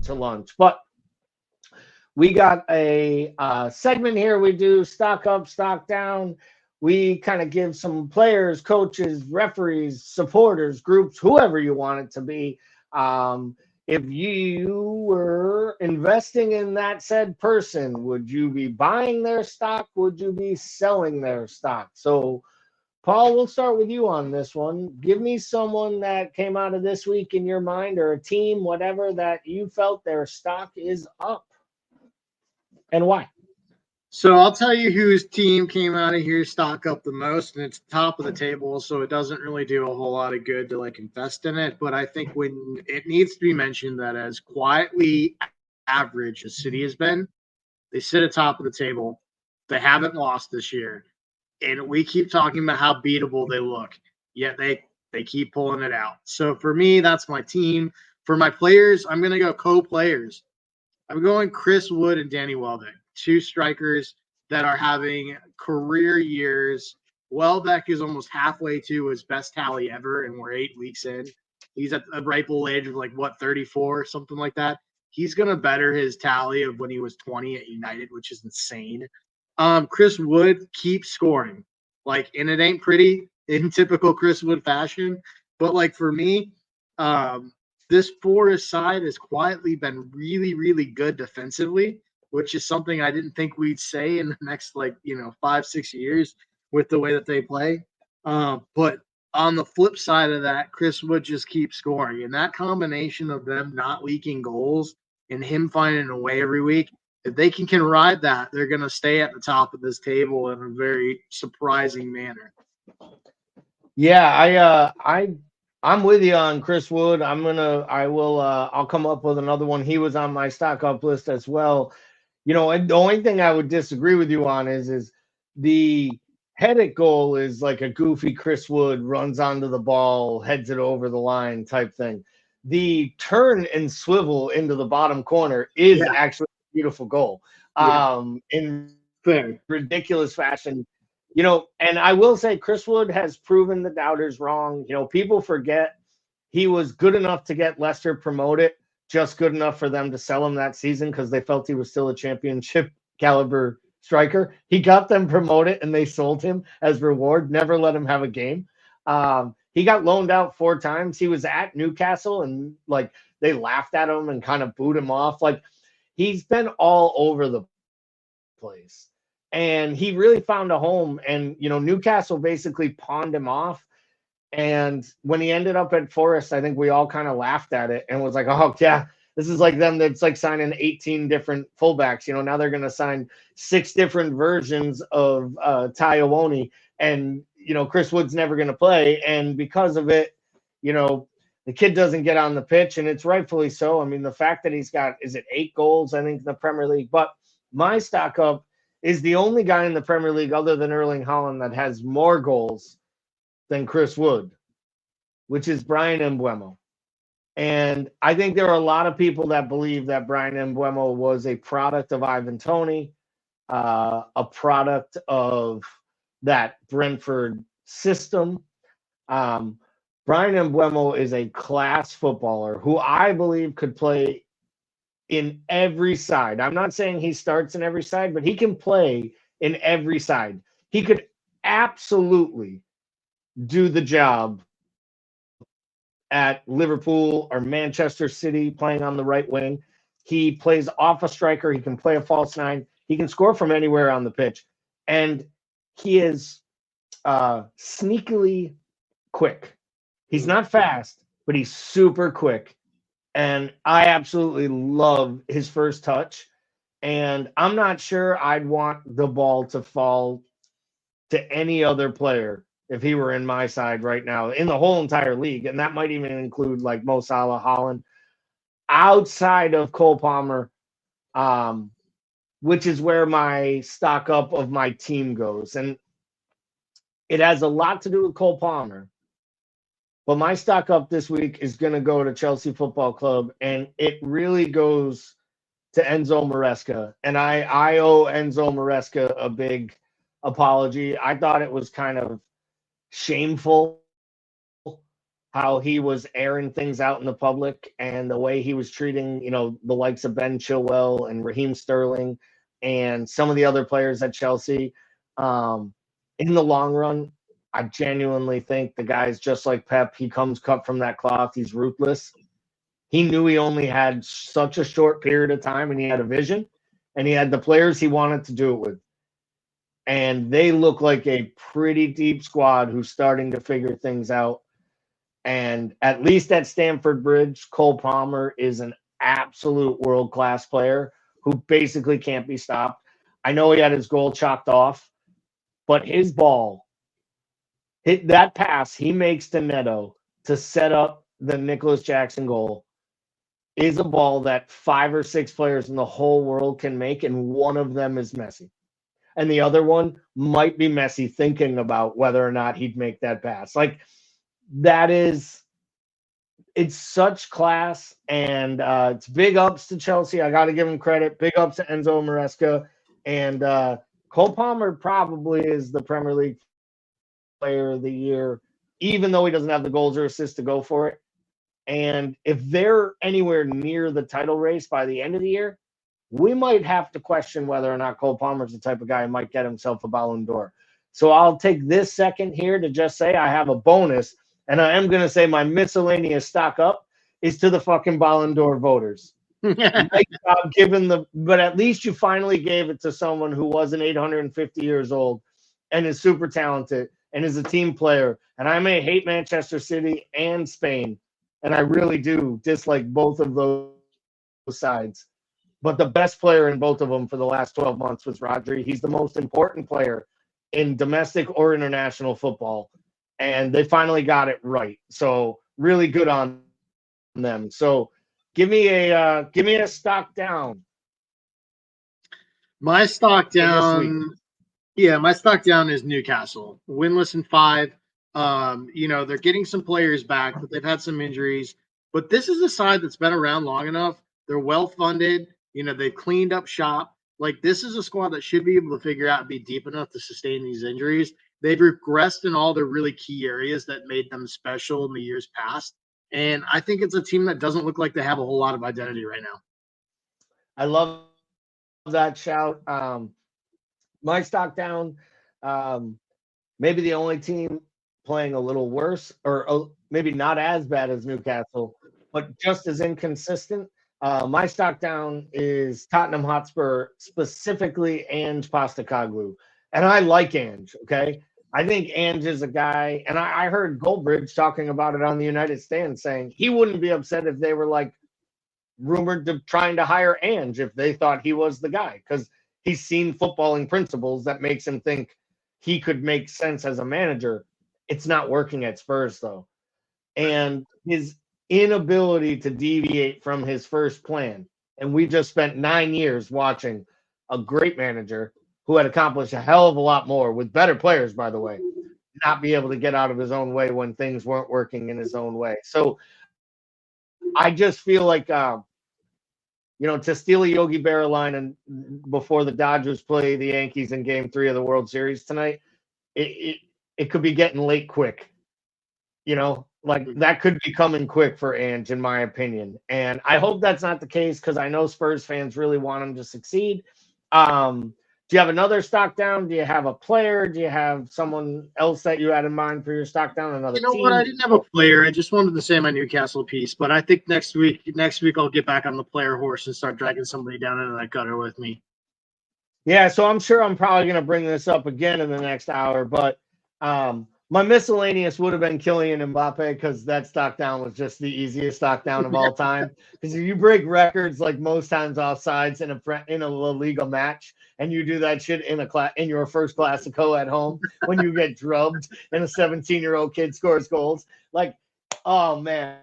to lunch. But we got a segment here. We do stock up, stock down. We kind of give some players, coaches, referees, supporters, groups, whoever you want it to be. If you were investing in that said person, would you be buying their stock? Would you be selling their stock? So, Paul, we'll start with you on this one. Give me someone that came out of this week in your mind, or a team, whatever, that you felt their stock is up, and why. So I'll tell you whose team came out of here stock up the most, and it's top of the table, so it doesn't really do a whole lot of good to invest in it. But I think when it needs to be mentioned that as quietly average as City has been, they sit at top of the table. They haven't lost this year, and we keep talking about how beatable they look, yet they keep pulling it out. So for me, that's my team. For my players, I'm going to go co-players. I'm going Chris Wood and Danny Welbeck, two strikers that are having career years. Welbeck is almost halfway to his best tally ever, and we're 8 weeks in. He's at the ripe old age of 34, something like that. He's going to better his tally of when he was 20 at United, which is insane. Chris Wood keeps scoring. And it ain't pretty in typical Chris Wood fashion. But for me, this Forest side has quietly been really, really good defensively, which is something I didn't think we'd say in the next 5-6 years with the way that they play. But on the flip side of that, Chris Wood just keeps scoring. And that combination of them not leaking goals and him finding a way every week, if they can ride that, they're going to stay at the top of this table in a very surprising manner. Yeah, I'm with you on Chris Wood. I'll come up with another one. He was on my stock up list as well. And the only thing I would disagree with you on is the headed goal is like a goofy Chris Wood runs onto the ball, heads it over the line type thing. The turn and swivel into the bottom corner is actually a beautiful goal. In ridiculous fashion. And I will say Chris Wood has proven the doubters wrong. People forget he was good enough to get Leicester promoted, just good enough for them to sell him that season because they felt he was still a championship caliber striker. He got them promoted and they sold him as reward, never let him have a game. He got loaned out 4 times. He was at Newcastle and they laughed at him and kind of booed him off. He's been all over the place. And he really found a home. And, Newcastle basically pawned him off. And when he ended up at Forest, I think we all kind of laughed at it and was like, oh, yeah, this is like them that's signing 18 different fullbacks. Now they're going to sign 6 different versions of Ty Owoni. And, Chris Wood's never going to play. And because of it, the kid doesn't get on the pitch. And it's rightfully so. I mean, the fact that he's got, 8 goals, I think, in the Premier League. But my stock up is the only guy in the Premier League other than Erling Haaland that has more goals than Chris Wood, which is Brian Mbeumo. And I think there are a lot of people that believe that Brian Mbeumo was a product of Ivan Toney, a product of that Brentford system. Brian Mbeumo is a class footballer who I believe could play in every side. I'm not saying he starts in every side, but he can play in every side. He could absolutely do the job at Liverpool or Manchester City playing on the right wing. He plays off a striker. He can play a false 9. He can score from anywhere on the pitch. And he is sneakily quick. He's not fast, but he's super quick. And I absolutely love his first touch. And I'm not sure I'd want the ball to fall to any other player if he were in my side right now in the whole entire league. And that might even include Mo Salah, Haaland, outside of Cole Palmer, which is where my stock up of my team goes. And it has a lot to do with Cole Palmer. But my stock up this week is going to go to Chelsea Football Club, and it really goes to Enzo Maresca. And I owe Enzo Maresca a big apology. I thought it was kind of shameful how he was airing things out in the public and the way he was treating, the likes of Ben Chilwell and Raheem Sterling and some of the other players at Chelsea. Um, in the long run, I genuinely think the guy's just like Pep. He comes cut from that cloth. He's ruthless. He knew he only had such a short period of time and he had a vision and he had the players he wanted to do it with. And they look like a pretty deep squad who's starting to figure things out. And at least at Stamford Bridge, Cole Palmer is an absolute world class player who basically can't be stopped. I know he had his goal chalked off, but his ball, hit that pass he makes to Neto to set up the Nicholas Jackson goal is a ball that 5 or 6 players in the whole world can make, and one of them is Messi. And the other one might be Messi thinking about whether or not he'd make that pass. Like, it's such class, and it's big ups to Chelsea. I got to give him credit. Big ups to Enzo Maresca. And Cole Palmer probably is the Premier League player of the year, even though he doesn't have the goals or assists to go for it. And if they're anywhere near the title race by the end of the year, we might have to question whether or not Cole Palmer's the type of guy who might get himself a Ballon d'Or. So I'll take this second here to just say I have a bonus, and I am going to say my miscellaneous stock up is to the fucking Ballon d'Or voters. Nice job but at least you finally gave it to someone who wasn't 850 years old and is super talented and is a team player. And I may hate Manchester City and Spain, and I really do dislike both of those sides. But the best player in both of them for the last 12 months was Rodri. He's the most important player in domestic or international football. And they finally got it right. So really good on them. So give me a stock down. My stock down. Yeah, my stock down is Newcastle. Winless in 5. They're getting some players back, but they've had some injuries. But this is a side that's been around long enough. They're well funded. They've cleaned up shop. Like, this is a squad that should be able to figure out and be deep enough to sustain these injuries. They've regressed in all the really key areas that made them special in the years past. And I think it's a team that doesn't look like they have a whole lot of identity right now. I love that shout. My stock down, maybe the only team playing a little worse, or maybe not as bad as Newcastle, but just as inconsistent. My stock down is Tottenham Hotspur, specifically Ange Postecoglou. And I like Ange, okay? I think Ange is a guy, and I heard Goldbridge talking about it on the United Stand, saying he wouldn't be upset if they were like rumored to trying to hire Ange if they thought he was the guy, because he's seen footballing principles that makes him think he could make sense as a manager. It's not working at Spurs, though. And his inability to deviate from his first plan. And we just spent 9 years watching a great manager who had accomplished a hell of a lot more with better players, by the way, not be able to get out of his own way when things weren't working in his own way. So I just feel like, to steal a Yogi Berra line and before the Dodgers play the Yankees in Game 3 of the World Series tonight, it could be getting late quick. That could be coming quick for Ange, in my opinion. And I hope that's not the case because I know Spurs fans really want him to succeed. Do you have another stock down? Do you have a player? Do you have someone else that you had in mind for your stock down? Another team? What? I didn't have a player. I just wanted to say my Newcastle piece. But I think next week I'll get back on the player horse and start dragging somebody down into that gutter with me. Yeah, so I'm sure I'm probably going to bring this up again in the next hour. But my miscellaneous would have been Kylian Mbappe because that stock down was just the easiest stock down of all time. Because if you break records like most times offsides in a La Liga match, and you do that shit in your first Classico at home when you get drubbed and a 17-year-old kid scores goals, like, oh man.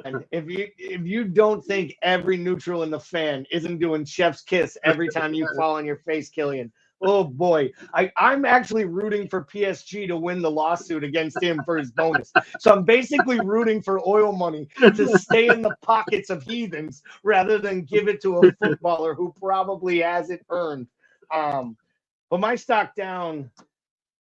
And if you don't think every neutral in the fan isn't doing chef's kiss every time you fall on your face, Kylian, oh boy, I'm actually rooting for PSG to win the lawsuit against him for his bonus. So I'm basically rooting for oil money to stay in the pockets of heathens rather than give it to a footballer who probably has it earned. But my stock down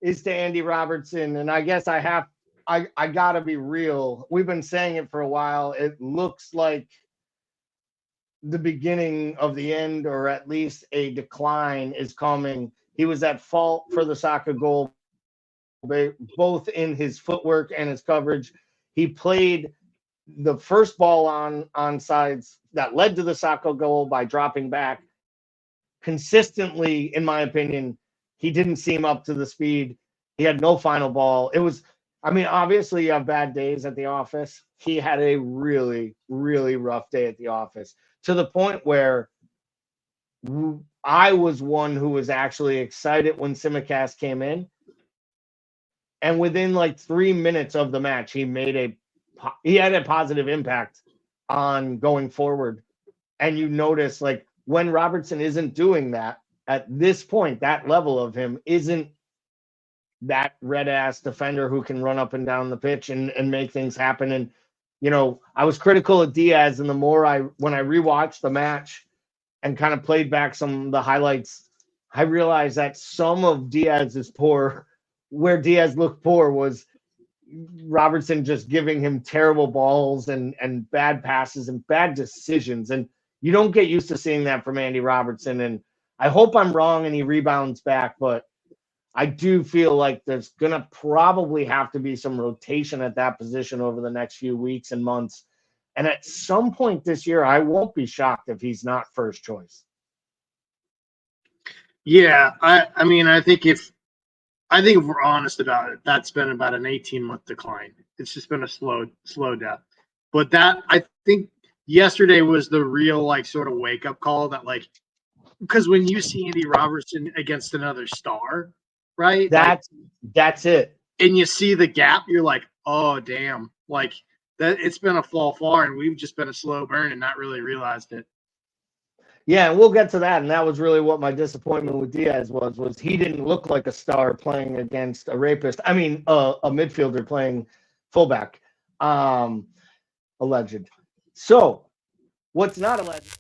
is to Andy Robertson, and I guess I I gotta be real. We've been saying it for a while. It looks like the beginning of the end, or at least a decline, is coming. He was at fault for the soccer goal, both in his footwork and his coverage. He played the first ball on sides that led to the soccer goal by dropping back consistently. In my opinion, he didn't seem up to the speed. He had no final ball. It was, I mean, obviously you have bad days at the office. He had a really, really rough day at the office, to the point where I was one who was actually excited when Simicast came in. And within like 3 minutes of the match, he had a positive impact on going forward. And you notice, like, when Robertson isn't doing that at this point, that level of him isn't that red ass defender who can run up and down the pitch and make things happen. And, you know, I was critical of Diaz, and when I rewatched the match and kind of played back some of the highlights, I realized that some of Diaz's where Diaz looked poor was Robertson just giving him terrible balls and bad passes and bad decisions. And you don't get used to seeing that from Andy Robertson. And I hope I'm wrong and he rebounds back, but I do feel like there's going to probably have to be some rotation at that position over the next few weeks and months. And at some point this year, I won't be shocked if he's not first choice. Yeah, I mean, I think if we're honest about it, that's been about an 18-month decline. It's just been a slow death. But that, I think yesterday was the real, like, sort of wake-up call that, like, because when you see Andy Robertson against another star, right? That's it. And you see the gap, you're like, oh, damn. Like, that it's been a fall far, and we've just been a slow burn and not really realized it. Yeah, and we'll get to that. And that was really what my disappointment with Diaz was he didn't look like a star playing against a rapist. I mean, a midfielder playing fullback, alleged. So what's not alleged